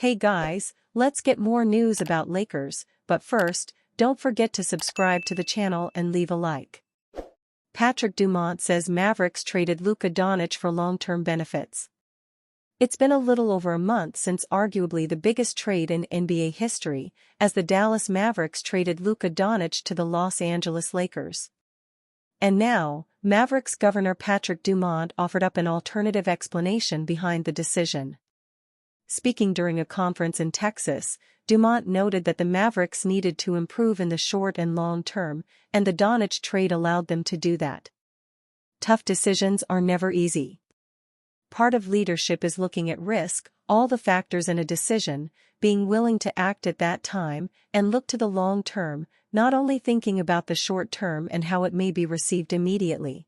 Hey guys, let's get more news about Lakers, but first, don't forget to subscribe to the channel and leave a like. Patrick Dumont says Mavericks traded Luka Doncic for long-term benefits. It's been a little over a month since arguably the biggest trade in NBA history, as the Dallas Mavericks traded Luka Doncic to the Los Angeles Lakers. And now, Mavericks governor Patrick Dumont offered up an alternative explanation behind the decision. Speaking during a conference in Texas, Dumont noted that the Mavericks needed to improve in the short and long term, and the Doncic trade allowed them to do that. Tough decisions are never easy. Part of leadership is looking at risk, all the factors in a decision, being willing to act at that time, and look to the long term, not only thinking about the short term and how it may be received immediately.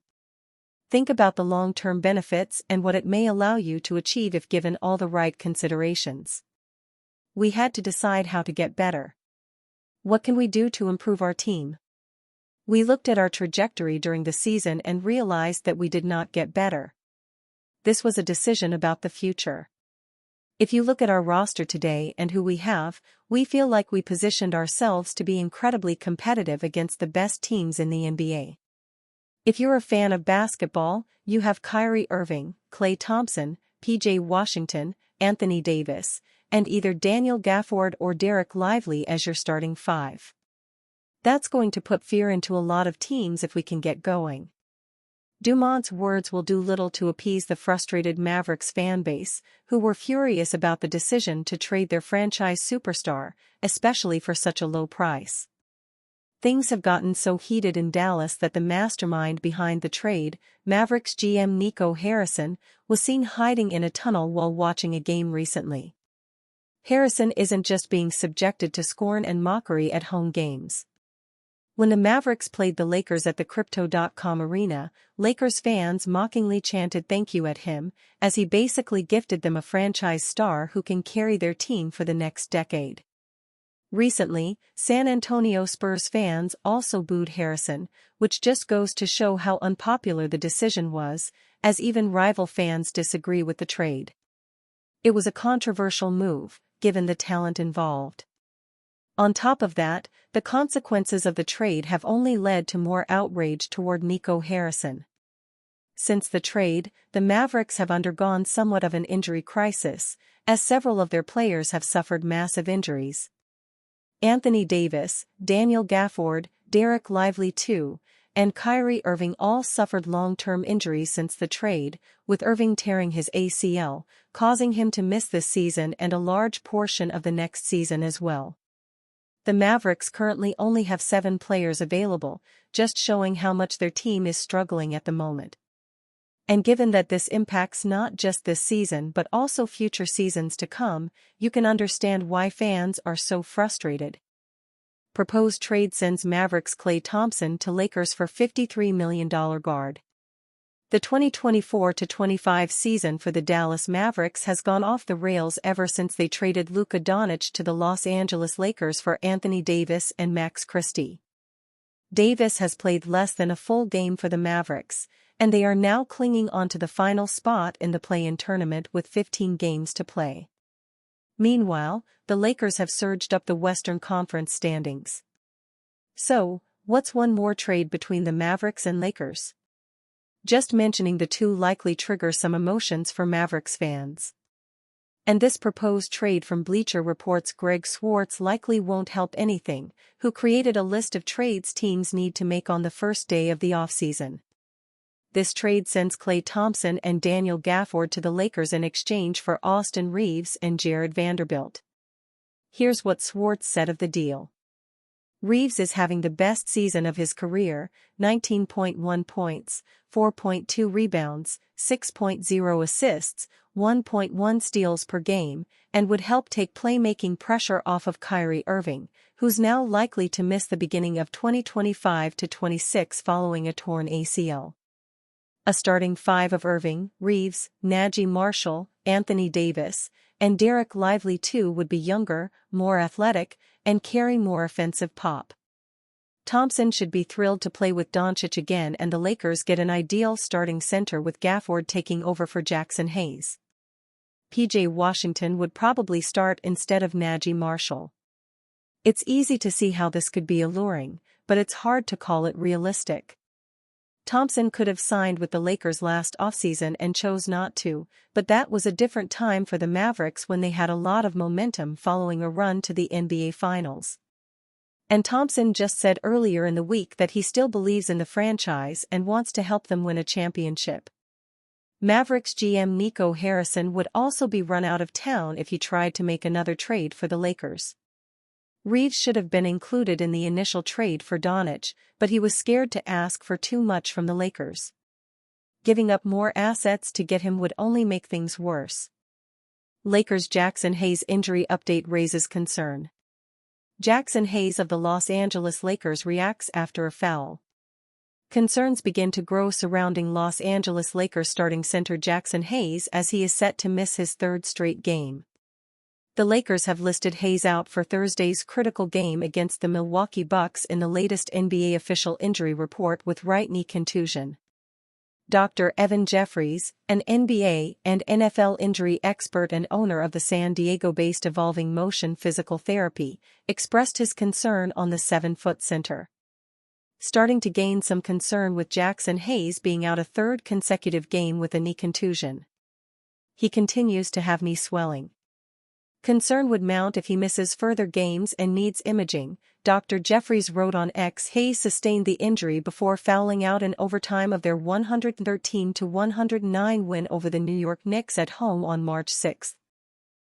Think about the long-term benefits and what it may allow you to achieve if given all the right considerations. We had to decide how to get better. What can we do to improve our team? We looked at our trajectory during the season and realized that we did not get better. This was a decision about the future. If you look at our roster today and who we have, we feel like we positioned ourselves to be incredibly competitive against the best teams in the NBA. If you're a fan of basketball, you have Kyrie Irving, Klay Thompson, PJ Washington, Anthony Davis, and either Daniel Gafford or Derek Lively as your starting five. That's going to put fear into a lot of teams if we can get going. Dumont's words will do little to appease the frustrated Mavericks fan base, who were furious about the decision to trade their franchise superstar, especially for such a low price. Things have gotten so heated in Dallas that the mastermind behind the trade, Mavericks GM Nico Harrison, was seen hiding in a tunnel while watching a game recently. Harrison isn't just being subjected to scorn and mockery at home games. When the Mavericks played the Lakers at the Crypto.com arena, Lakers fans mockingly chanted thank you at him, as he basically gifted them a franchise star who can carry their team for the next decade. Recently, San Antonio Spurs fans also booed Harrison, which just goes to show how unpopular the decision was, as even rival fans disagree with the trade. It was a controversial move, given the talent involved. On top of that, the consequences of the trade have only led to more outrage toward Nico Harrison. Since the trade, the Mavericks have undergone somewhat of an injury crisis, as several of their players have suffered massive injuries. Anthony Davis, Daniel Gafford, Derek Lively II, and Kyrie Irving all suffered long-term injuries since the trade, with Irving tearing his ACL, causing him to miss this season and a large portion of the next season as well. The Mavericks currently only have 7 players available, just showing how much their team is struggling at the moment. And given that this impacts not just this season but also future seasons to come, you can understand why fans are so frustrated. Proposed trade sends Mavericks Klay Thompson to Lakers for $53 million guard. The 2024-25 season for the Dallas Mavericks has gone off the rails ever since they traded Luka Doncic to the Los Angeles Lakers for Anthony Davis and Max Christie. Davis has played less than a full game for the Mavericks, and they are now clinging onto the final spot in the play-in tournament with 15 games to play. Meanwhile, the Lakers have surged up the Western Conference standings. So, what's one more trade between the Mavericks and Lakers? Just mentioning the two likely trigger some emotions for Mavericks fans. And this proposed trade from Bleacher Report's Greg Swartz likely won't help anything, who created a list of trades teams need to make on the first day of the offseason. This trade sends Klay Thompson and Daniel Gafford to the Lakers in exchange for Austin Reaves and Jared Vanderbilt. Here's what Swartz said of the deal. Reaves is having the best season of his career, 19.1 points, 4.2 rebounds, 6.0 assists, 1.1 steals per game, and would help take playmaking pressure off of Kyrie Irving, who's now likely to miss the beginning of 2025-26 following a torn ACL. A starting 5 of Irving, Reaves, Najee Marshall, Anthony Davis, and Derek Lively II would be younger, more athletic, and carry more offensive pop. Thompson should be thrilled to play with Doncic again, and the Lakers get an ideal starting center with Gafford taking over for Jackson Hayes. PJ Washington would probably start instead of Najee Marshall. It's easy to see how this could be alluring, but it's hard to call it realistic. Thompson could have signed with the Lakers last offseason and chose not to, but that was a different time for the Mavericks when they had a lot of momentum following a run to the NBA Finals. And Thompson just said earlier in the week that he still believes in the franchise and wants to help them win a championship. Mavericks GM Nico Harrison would also be run out of town if he tried to make another trade for the Lakers. Reeves should have been included in the initial trade for Doncic, but he was scared to ask for too much from the Lakers. Giving up more assets to get him would only make things worse. Lakers' Jackson Hayes injury update raises concern. Jackson Hayes of the Los Angeles Lakers reacts after a foul. Concerns begin to grow surrounding Los Angeles Lakers starting center Jackson Hayes as he is set to miss his third straight game. The Lakers have listed Hayes out for Thursday's critical game against the Milwaukee Bucks in the latest NBA official injury report with right knee contusion. Dr. Evan Jeffries, an NBA and NFL injury expert and owner of the San Diego-based Evolving Motion Physical Therapy, expressed his concern on the 7-foot center. Starting to gain some concern with Jackson Hayes being out a third consecutive game with a knee contusion. He continues to have knee swelling. Concern would mount if he misses further games and needs imaging, Dr. Jeffries wrote on X. Hayes sustained the injury before fouling out in overtime of their 113-109 win over the New York Knicks at home on March 6.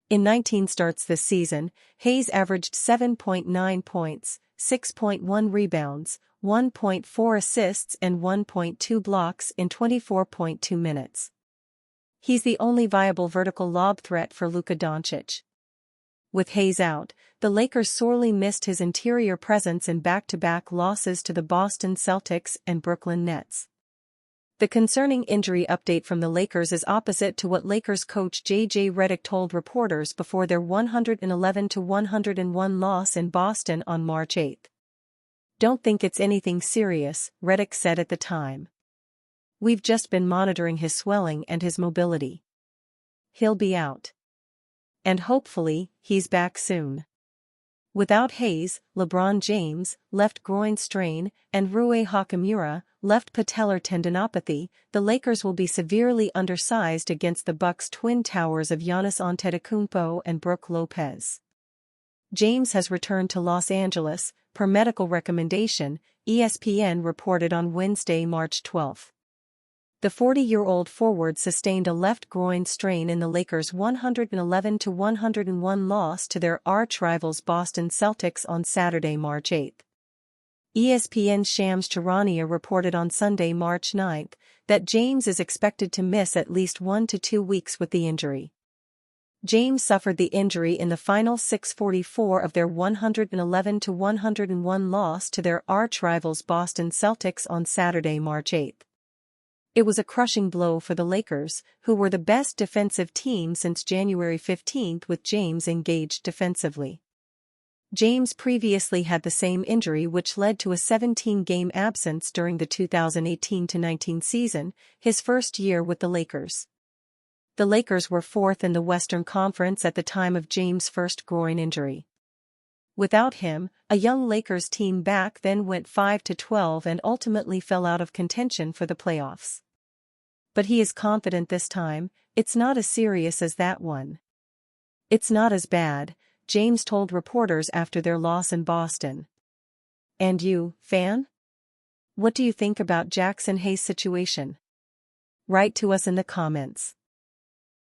In 19 starts this season, Hayes averaged 7.9 points, 6.1 rebounds, 1.4 assists and 1.2 blocks in 24.2 minutes. He's the only viable vertical lob threat for Luka Doncic. With Hayes out, the Lakers sorely missed his interior presence in back-to-back losses to the Boston Celtics and Brooklyn Nets. The concerning injury update from the Lakers is opposite to what Lakers coach J.J. Redick told reporters before their 111-101 loss in Boston on March 8. "Don't think it's anything serious," Redick said at the time. "We've just been monitoring his swelling and his mobility. He'll be out. And hopefully, he's back soon." Without Hayes, LeBron James, left groin strain, and Rui Hachimura, left patellar tendinopathy, the Lakers will be severely undersized against the Bucks' twin towers of Giannis Antetokounmpo and Brook Lopez. James has returned to Los Angeles, per medical recommendation, ESPN reported on Wednesday, March 12. The 40-year-old forward sustained a left groin strain in the Lakers' 111-101 loss to their arch-rivals Boston Celtics on Saturday, March 8. ESPN's Shams Charania reported on Sunday, March 9, that James is expected to miss at least 1 to 2 weeks with the injury. James suffered the injury in the final 6:44 of their 111-101 loss to their arch-rivals Boston Celtics on Saturday, March 8. It was a crushing blow for the Lakers, who were the best defensive team since January 15 with James engaged defensively. James previously had the same injury which led to a 17-game absence during the 2018-19 season, his first year with the Lakers. The Lakers were fourth in the Western Conference at the time of James' first groin injury. Without him, a young Lakers team back then went 5-12 and ultimately fell out of contention for the playoffs. But he is confident this time, it's not as serious as that one. "It's not as bad," James told reporters after their loss in Boston. And you, fan? What do you think about Jackson Hayes' situation? Write to us in the comments.